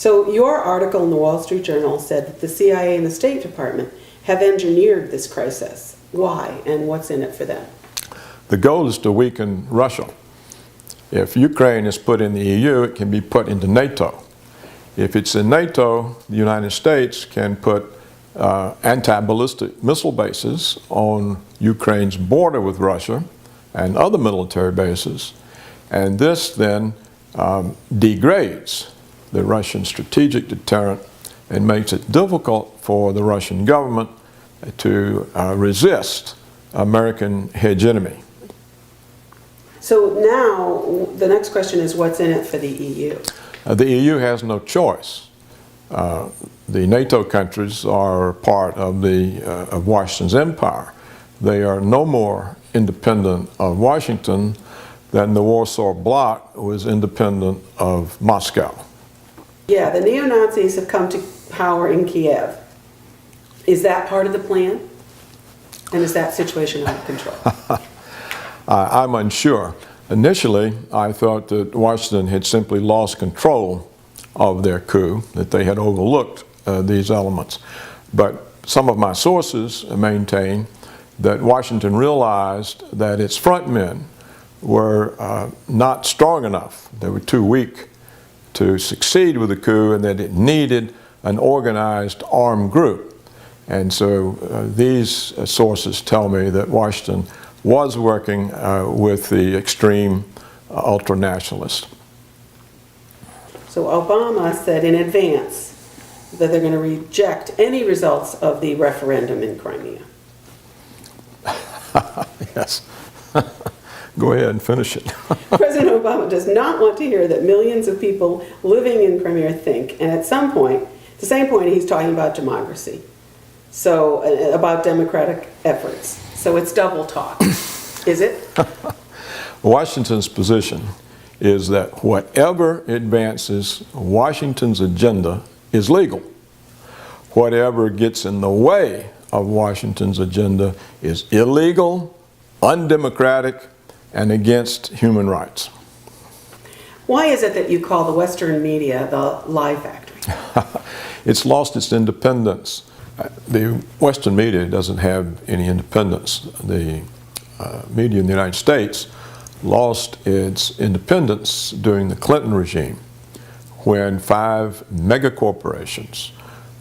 So your article in the Wall Street Journal said that the CIA and the State Department have engineered this crisis. Why, and what's in it for them? The goal is to weaken Russia. If Ukraine is put in the EU, it can be put into NATO. If it's in NATO, the United States can put anti-ballistic missile bases on Ukraine's border with Russia and other military bases, and this then degrades the Russian strategic deterrent and makes it difficult for the Russian government to resist American hegemony. So now the next question is, what's in it for the EU? The EU has no choice. The NATO countries are part of of Washington's empire. They are no more independent of Washington than the Warsaw Bloc was independent of Moscow. Yeah, the neo-Nazis have come to power in Kiev. Is that part of the plan? And is that situation out of control? I'm unsure. Initially, I thought that Washington had simply lost control of their coup, that they had overlooked these elements. But some of my sources maintain that Washington realized that its front men were not strong enough. They were too weak to succeed with the coup, and that it needed an organized armed group. And so these sources tell me that Washington was working with the extreme ultranationalists. So Obama said in advance that they're going to reject any results of the referendum in Crimea. Yes. Go ahead and finish it. President Obama does not want to hear that millions of people living in Crimea think, and at some point, the same point he's talking about democracy, so about democratic efforts. So it's double talk, is it? Washington's position is that whatever advances Washington's agenda is legal. Whatever gets in the way of Washington's agenda is illegal, undemocratic, and against human rights. Why is it that you call the Western media the lie factory? It's lost its independence. The Western media doesn't have any independence. The media in the United States lost its independence during the Clinton regime, when 5 megacorporations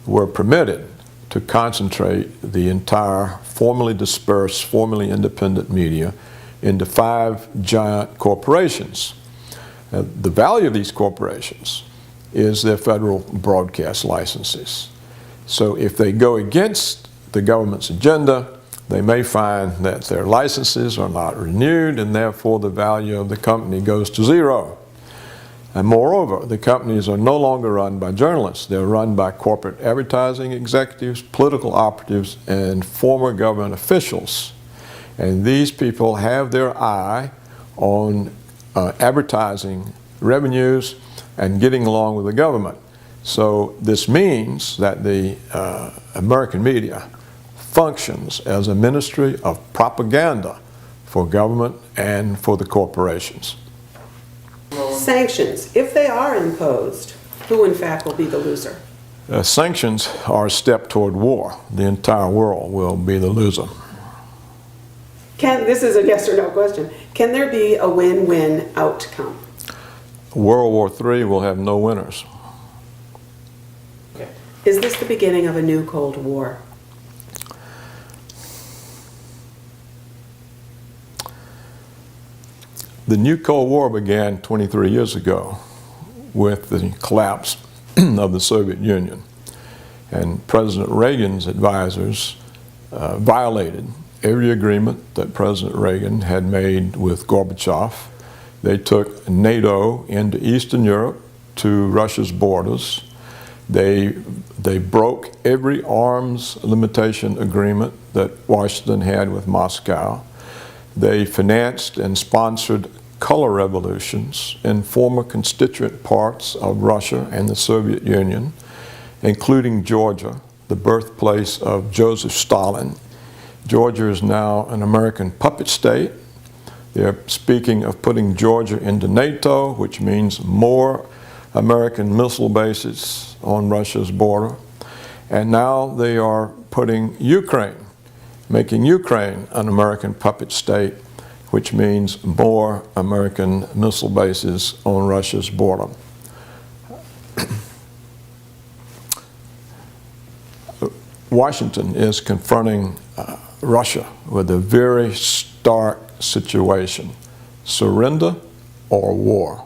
were permitted to concentrate the entire formerly dispersed, formerly independent media into 5 giant corporations. The value of these corporations is their federal broadcast licenses. So if they go against the government's agenda, they may find that their licenses are not renewed, and therefore the value of the company goes to zero. And moreover, the companies are no longer run by journalists. They're run by corporate advertising executives, political operatives, and former government officials. And these people have their eye on advertising revenues and getting along with the government. So this means that the American media functions as a ministry of propaganda for government and for the corporations. Sanctions, if they are imposed, who in fact will be the loser? Sanctions are a step toward war. The entire world will be the loser. This is a yes or no question. Can there be a win-win outcome? World War III will have no winners. Okay. Is this the beginning of a new Cold War? The new Cold War began 23 years ago with the collapse of the Soviet Union. And President Reagan's advisors violated every agreement that President Reagan had made with Gorbachev. They took NATO into Eastern Europe to Russia's borders. They broke every arms limitation agreement that Washington had with Moscow. They financed and sponsored color revolutions in former constituent parts of Russia and the Soviet Union, including Georgia, the birthplace of Joseph Stalin. Georgia is now an American puppet state. They're speaking of putting Georgia into NATO, which means more American missile bases on Russia's border. And now they are putting Ukraine, making Ukraine an American puppet state, which means more American missile bases on Russia's border. Washington is confronting Russia with a very stark situation: surrender or war.